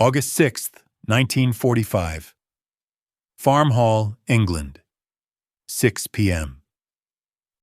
August 6th, 1945. Farm Hall, England. 6 p.m.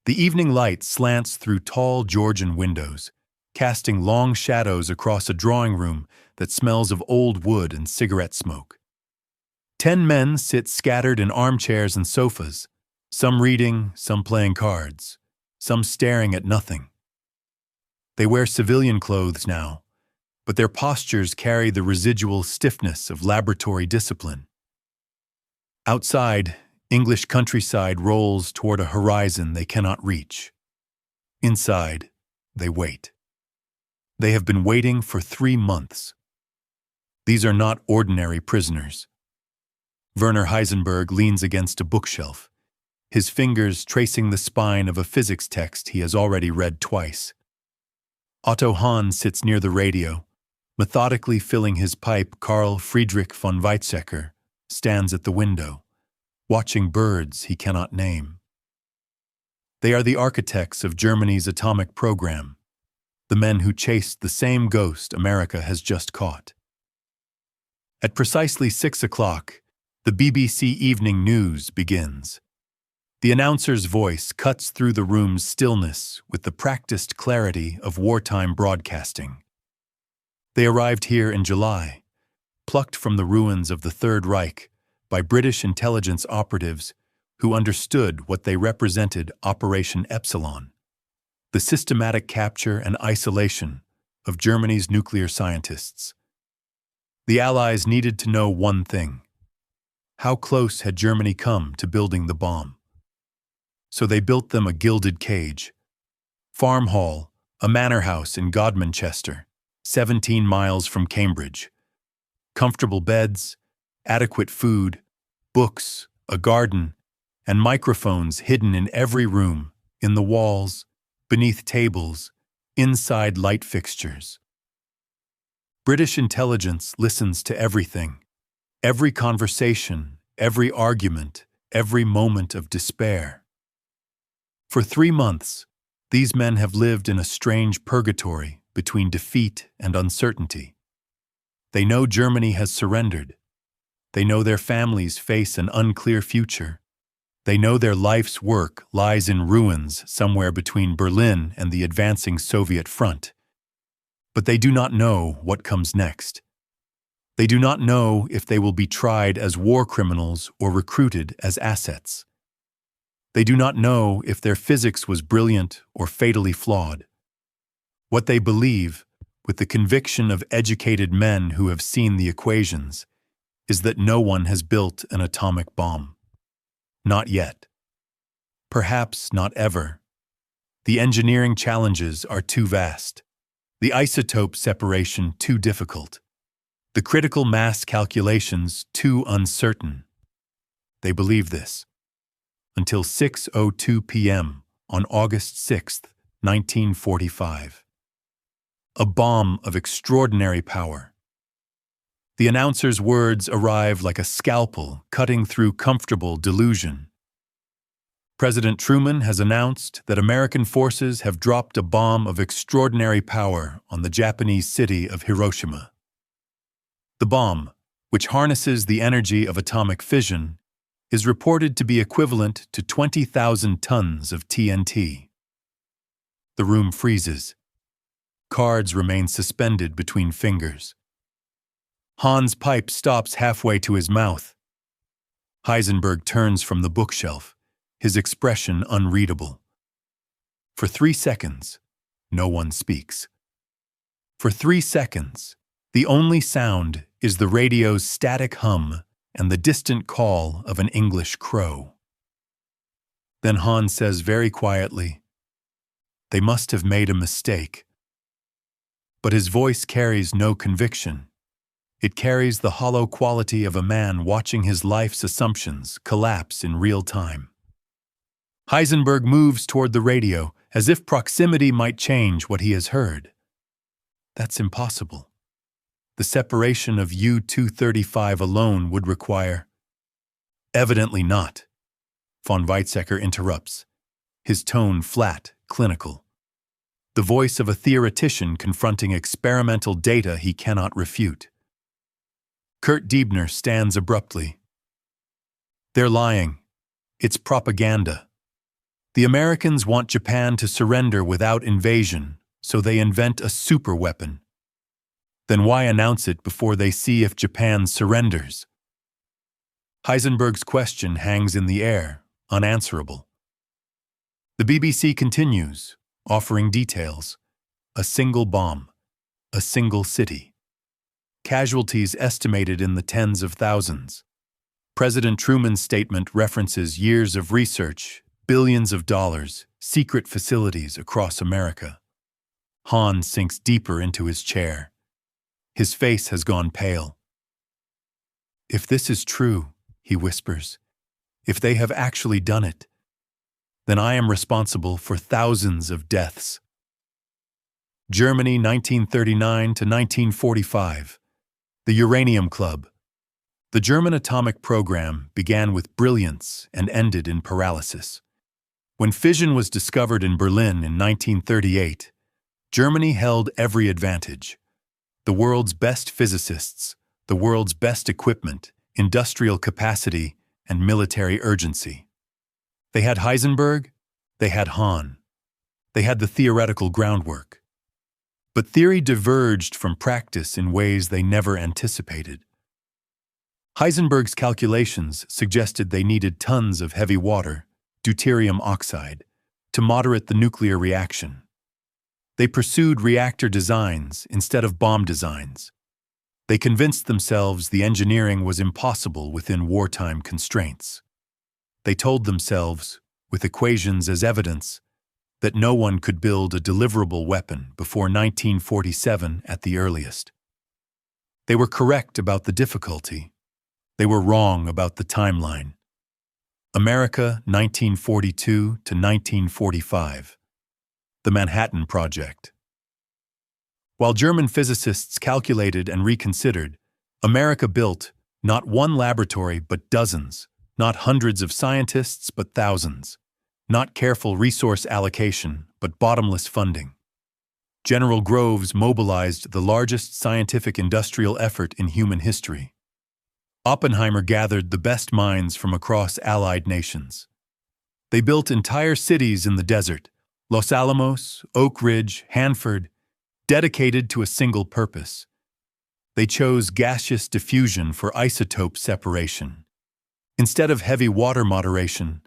The evening light slants through tall Georgian windows, casting long shadows across a drawing room that smells of old wood and cigarette smoke. 10 men sit scattered in armchairs and sofas, some reading, some playing cards, some staring at nothing. They wear civilian clothes now, but their postures carry the residual stiffness of laboratory discipline. Outside, English countryside rolls toward a horizon they cannot reach. Inside, they wait. They have been waiting for 3 months. These are not ordinary prisoners. Werner Heisenberg leans against a bookshelf, his fingers tracing the spine of a physics text he has already read twice. Otto Hahn sits near the radio, methodically filling his pipe. Friedrich von Weizsäcker stands at the window, watching birds he cannot name. They are the architects of Germany's atomic program, the men who chased the same ghost America has just caught. At precisely 6 o'clock, the BBC Evening News begins. The announcer's voice cuts through the room's stillness with the practiced clarity of wartime broadcasting. They arrived here in July, plucked from the ruins of the Third Reich by British intelligence operatives who understood what they represented: Operation Epsilon, the systematic capture and isolation of Germany's nuclear scientists. The Allies needed to know one thing: how close had Germany come to building the bomb? So they built them a gilded cage. Farm Hall, a manor house in Godmanchester, 17 miles from Cambridge. Comfortable beds, adequate food, books, a garden, and microphones hidden in every room, in the walls, beneath tables, inside light fixtures. British intelligence listens to everything, every conversation, every argument, every moment of despair. For 3 months, these men have lived in a strange purgatory between defeat and uncertainty. They know Germany has surrendered. They know their families face an unclear future. They know their life's work lies in ruins somewhere between Berlin and the advancing Soviet front. But they do not know what comes next. They do not know if they will be tried as war criminals or recruited as assets. They do not know if their physics was brilliant or fatally flawed. What they believe, with the conviction of educated men who have seen the equations, is that no one has built an atomic bomb. Not yet. Perhaps not ever. The engineering challenges are too vast. The isotope separation too difficult. The critical mass calculations too uncertain. They believe this. Until 6:02 p.m. on August 6th, 1945. A bomb of extraordinary power. The announcer's words arrive like a scalpel cutting through comfortable delusion. President Truman has announced that American forces have dropped a bomb of extraordinary power on the Japanese city of Hiroshima. The bomb, which harnesses the energy of atomic fission, is reported to be equivalent to 20,000 tons of TNT. The room freezes. Cards remain suspended between fingers. Hahn's pipe stops halfway to his mouth. Heisenberg turns from the bookshelf, his expression unreadable. For 3 seconds, no one speaks. For 3 seconds, the only sound is the radio's static hum and the distant call of an English crow. Then Hahn says very quietly, "They must have made a mistake." But his voice carries no conviction. It carries the hollow quality of a man watching his life's assumptions collapse in real time. Heisenberg moves toward the radio as if proximity might change what he has heard. That's impossible. The separation of U-235 alone would require... Evidently not. Von Weizsäcker interrupts, his tone flat, clinical. The voice of a theoretician confronting experimental data he cannot refute. Kurt Diebner stands abruptly. They're lying. It's propaganda. The Americans want Japan to surrender without invasion, so they invent a superweapon. Then why announce it before they see if Japan surrenders? Heisenberg's question hangs in the air, unanswerable. The BBC continues, offering details. A single bomb. A single city. Casualties estimated in the tens of thousands. President Truman's statement references years of research, billions of dollars, secret facilities across America. Hahn sinks deeper into his chair. His face has gone pale. If this is true, he whispers, if they have actually done it, then I am responsible for thousands of deaths. Germany, 1939 to 1945. The Uranium Club. The German atomic program began with brilliance and ended in paralysis. When fission was discovered in Berlin in 1938, Germany held every advantage. The world's best physicists, the world's best equipment, industrial capacity, and military urgency. They had Heisenberg, they had Hahn. They had the theoretical groundwork. But theory diverged from practice in ways they never anticipated. Heisenberg's calculations suggested they needed tons of heavy water, deuterium oxide, to moderate the nuclear reaction. They pursued reactor designs instead of bomb designs. They convinced themselves the engineering was impossible within wartime constraints. They told themselves, with equations as evidence, that no one could build a deliverable weapon before 1947 at the earliest. They were correct about the difficulty. They were wrong about the timeline. America, 1942 to 1945. The Manhattan Project. While German physicists calculated and reconsidered, America built not one laboratory but dozens, not hundreds of scientists but thousands, not careful resource allocation but bottomless funding. General Groves mobilized the largest scientific industrial effort in human history. Oppenheimer gathered the best minds from across Allied nations. They built entire cities in the desert, Los Alamos, Oak Ridge, Hanford, dedicated to a single purpose. They chose gaseous diffusion for isotope separation. Instead of heavy water moderation,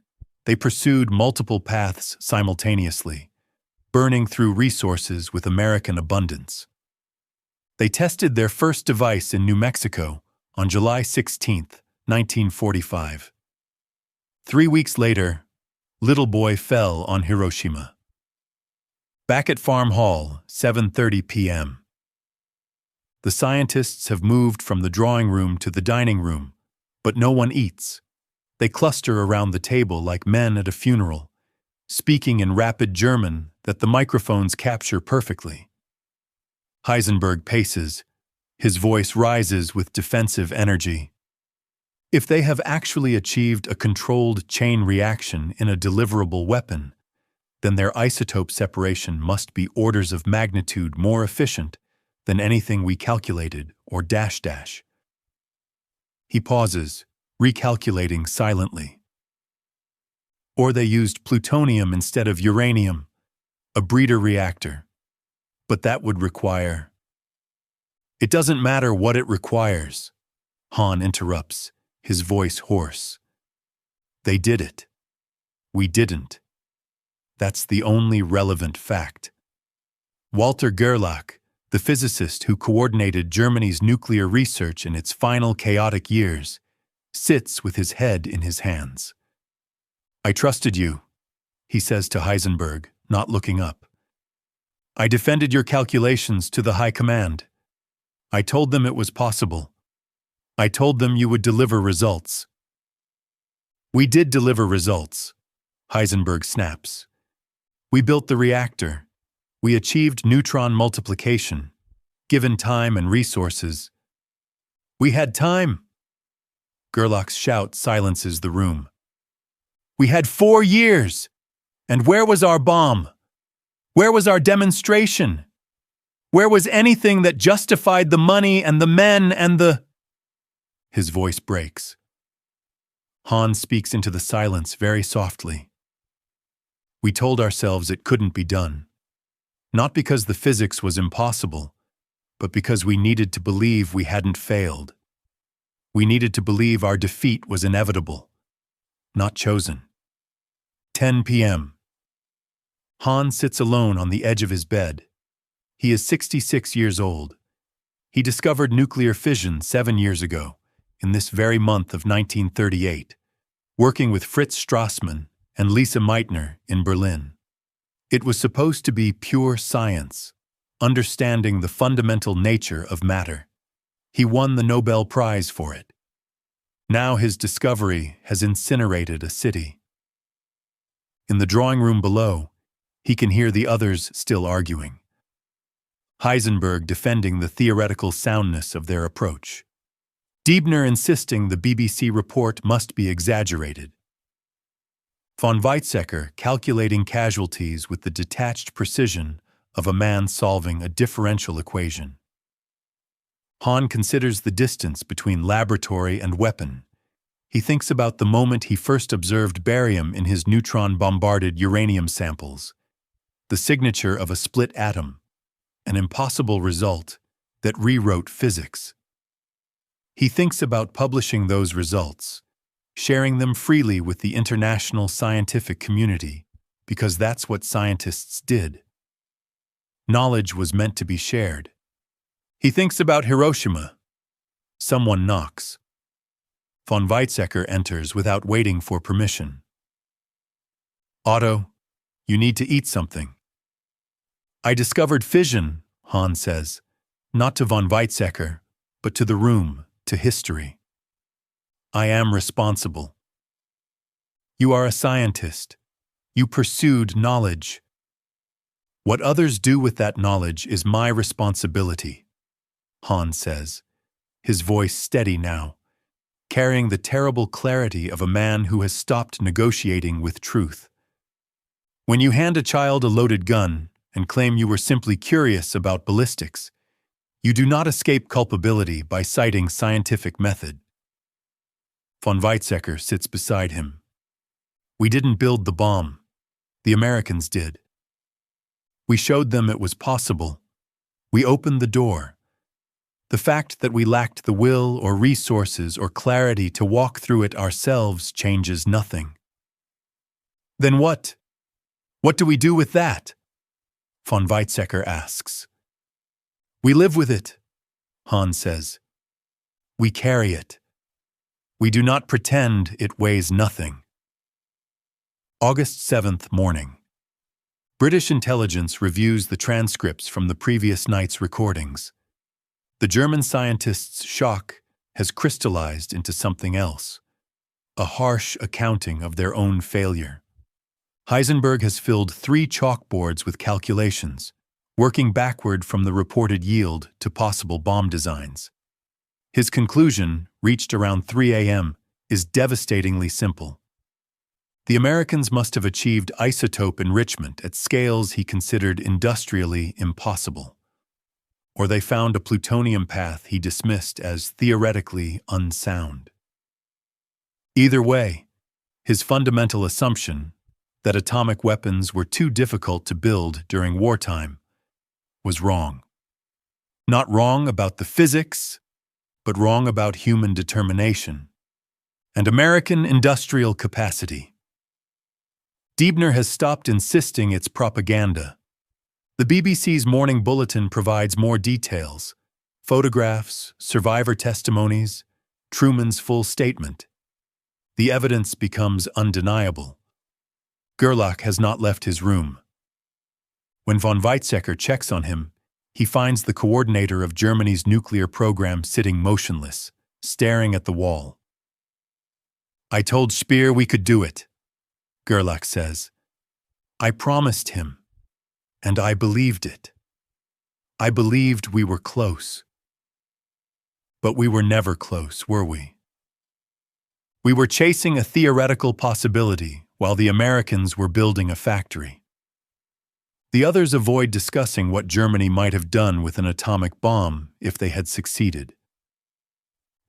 they pursued multiple paths simultaneously, burning through resources with American abundance. They tested their first device in New Mexico on July 16, 1945. 3 weeks later, little boy fell on Hiroshima. Back at Farm Hall, 7:30 p.m. The scientists have moved from the drawing room to the dining room, but no one eats. They cluster around the table like men at a funeral, speaking in rapid German that the microphones capture perfectly. Heisenberg paces. His voice rises with defensive energy. If they have actually achieved a controlled chain reaction in a deliverable weapon, then their isotope separation must be orders of magnitude more efficient than anything we calculated or dash dash. He pauses, recalculating silently. Or they used plutonium instead of uranium, a breeder reactor. But that would require... It doesn't matter what it requires, Hahn interrupts, his voice hoarse. They did it. We didn't. That's the only relevant fact. Walter Gerlach, the physicist who coordinated Germany's nuclear research in its final chaotic years, sits with his head in his hands. I trusted you, he says to Heisenberg, not looking up. I defended your calculations to the high command. I told them it was possible. I told them you would deliver results. We did deliver results, Heisenberg snaps. We built the reactor. We achieved neutron multiplication, given time and resources. We had time. Gerlach's shout silences the room. We had 4 years. And where was our bomb? Where was our demonstration? Where was anything that justified the money and the men and the... His voice breaks. Hahn speaks into the silence very softly. We told ourselves it couldn't be done. Not because the physics was impossible, but because we needed to believe we hadn't failed. We needed to believe our defeat was inevitable, not chosen. 10 p.m. Hahn sits alone on the edge of his bed. He is 66 years old. He discovered nuclear fission 7 years ago, in this very month of 1938, working with Fritz Strassmann and Lise Meitner in Berlin. It was supposed to be pure science, understanding the fundamental nature of matter. He won the Nobel Prize for it. Now his discovery has incinerated a city. In the drawing room below, he can hear the others still arguing. Heisenberg defending the theoretical soundness of their approach. Diebner insisting the BBC report must be exaggerated. Von Weizsäcker calculating casualties with the detached precision of a man solving a differential equation. Hahn considers the distance between laboratory and weapon. He thinks about the moment he first observed barium in his neutron-bombarded uranium samples, the signature of a split atom, an impossible result that rewrote physics. He thinks about publishing those results, sharing them freely with the international scientific community, because that's what scientists did. Knowledge was meant to be shared. He thinks about Hiroshima. Someone knocks. Von Weizsäcker enters without waiting for permission. Otto, you need to eat something. I discovered fission, Hahn says, not to von Weizsäcker, but to the room, to history. I am responsible. You are a scientist. You pursued knowledge. What others do with that knowledge is my responsibility, Hahn says, his voice steady now, carrying the terrible clarity of a man who has stopped negotiating with truth. When you hand a child a loaded gun and claim you were simply curious about ballistics, you do not escape culpability by citing scientific method. Von Weizsäcker sits beside him. We didn't build the bomb. The Americans did. We showed them it was possible. We opened the door. The fact that we lacked the will or resources or clarity to walk through it ourselves changes nothing. Then what? What do we do with that? Von Weizsäcker asks. We live with it, Hahn says. We carry it. We do not pretend it weighs nothing. August 7th morning. British intelligence reviews the transcripts from the previous night's recordings. The German scientists' shock has crystallized into something else, a harsh accounting of their own failure. Heisenberg has filled 3 chalkboards with calculations, working backward from the reported yield to possible bomb designs. His conclusion, reached around 3 a.m., is devastatingly simple. The Americans must have achieved isotope enrichment at scales he considered industrially impossible. Or they found a plutonium path he dismissed as theoretically unsound. Either way, his fundamental assumption, that atomic weapons were too difficult to build during wartime, was wrong. Not wrong about the physics, but wrong about human determination and American industrial capacity. Diebner has stopped insisting it's propaganda. The BBC's morning bulletin provides more details, photographs, survivor testimonies, Truman's full statement. The evidence becomes undeniable. Gerlach has not left his room. When von Weizsäcker checks on him, he finds the coordinator of Germany's nuclear program sitting motionless, staring at the wall. I told Speer we could do it, Gerlach says. I promised him, and I believed it. I believed we were close. But we were never close, were we? We were chasing a theoretical possibility while the Americans were building a factory. The others avoid discussing what Germany might have done with an atomic bomb if they had succeeded.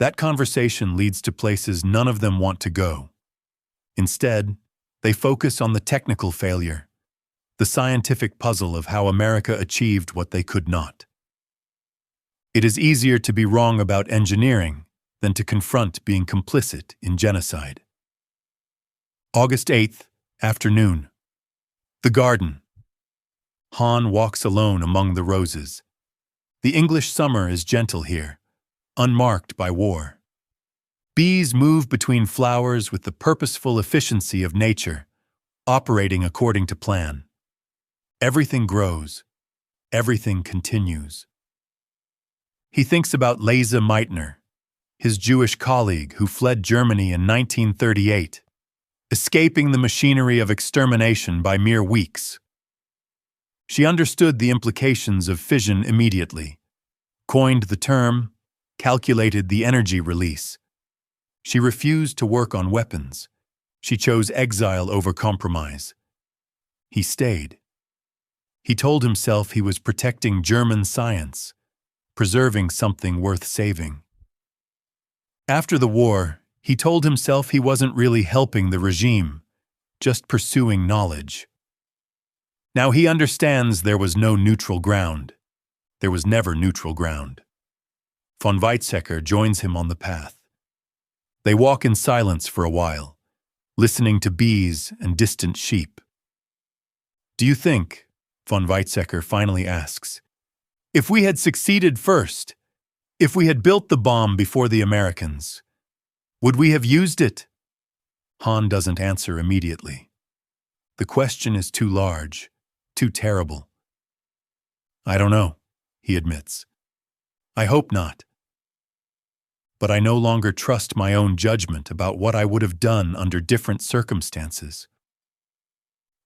That conversation leads to places none of them want to go. Instead, they focus on the technical failure, the scientific puzzle of how America achieved what they could not. It is easier to be wrong about engineering than to confront being complicit in genocide. August 8th, afternoon. The garden. Hahn walks alone among the roses. The English summer is gentle here, unmarked by war. Bees move between flowers with the purposeful efficiency of nature, operating according to plan. Everything grows. Everything continues. He thinks about Lise Meitner, his Jewish colleague who fled Germany in 1938, escaping the machinery of extermination by mere weeks. She understood the implications of fission immediately, coined the term, calculated the energy release. She refused to work on weapons. She chose exile over compromise. He stayed. He told himself he was protecting German science, preserving something worth saving. After the war, he told himself he wasn't really helping the regime, just pursuing knowledge. Now he understands there was no neutral ground. There was never neutral ground. Von Weizsäcker joins him on the path. They walk in silence for a while, listening to bees and distant sheep. "Do you think," von Weizsäcker finally asks, "if we had succeeded first, if we had built the bomb before the Americans, would we have used it?" Hahn doesn't answer immediately. The question is too large, too terrible. "I don't know," he admits. "I hope not. But I no longer trust my own judgment about what I would have done under different circumstances."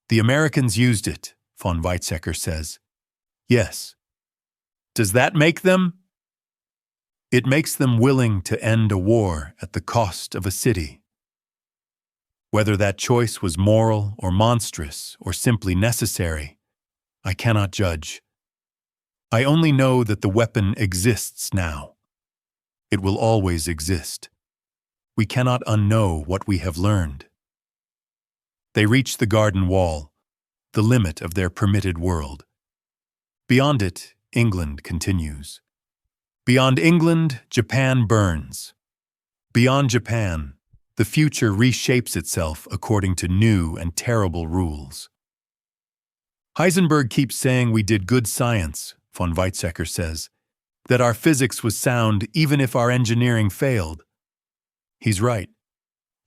"The Americans used it," von Weizsäcker says. "Yes. Does that make them?" "It makes them willing to end a war at the cost of a city." Whether that choice was moral or monstrous or simply necessary, I cannot judge. I only know that the weapon exists now. It will always exist. We cannot unknow what we have learned. They reach the garden wall, the limit of their permitted world. Beyond it, England continues. Beyond England, Japan burns. Beyond Japan, the future reshapes itself according to new and terrible rules. "Heisenberg keeps saying we did good science," von Weizsäcker says, "that our physics was sound even if our engineering failed." He's right.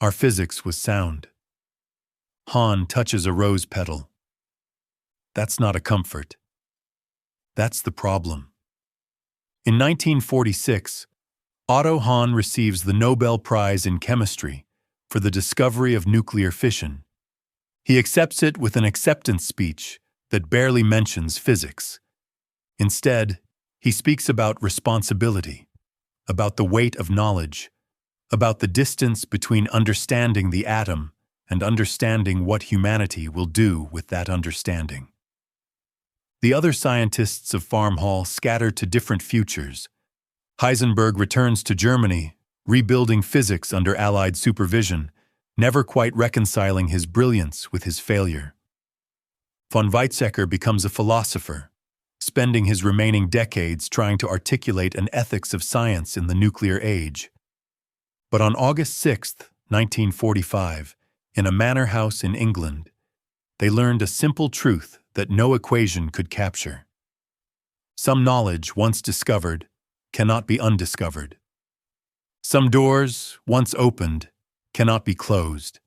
Our physics was sound. Hahn touches a rose petal. That's not a comfort. That's the problem. In 1946, Otto Hahn receives the Nobel Prize in Chemistry for the discovery of nuclear fission. He accepts it with an acceptance speech that barely mentions physics. Instead, he speaks about responsibility, about the weight of knowledge, about the distance between understanding the atom and understanding what humanity will do with that understanding. The other scientists of Farm Hall scatter to different futures. Heisenberg returns to Germany, rebuilding physics under Allied supervision, never quite reconciling his brilliance with his failure. Von Weizsäcker becomes a philosopher, spending his remaining decades trying to articulate an ethics of science in the nuclear age. But on August 6, 1945, in a manor house in England, they learned a simple truth that no equation could capture. Some knowledge, once discovered, cannot be undiscovered. Some doors, once opened, cannot be closed.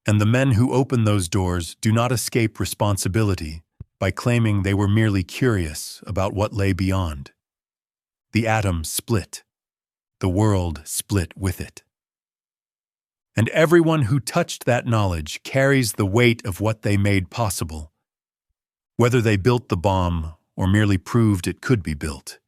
And the men who open those doors do not escape responsibility by claiming they were merely curious about what lay beyond. The atom split. The world split with it. And everyone who touched that knowledge carries the weight of what they made possible, whether they built the bomb or merely proved it could be built.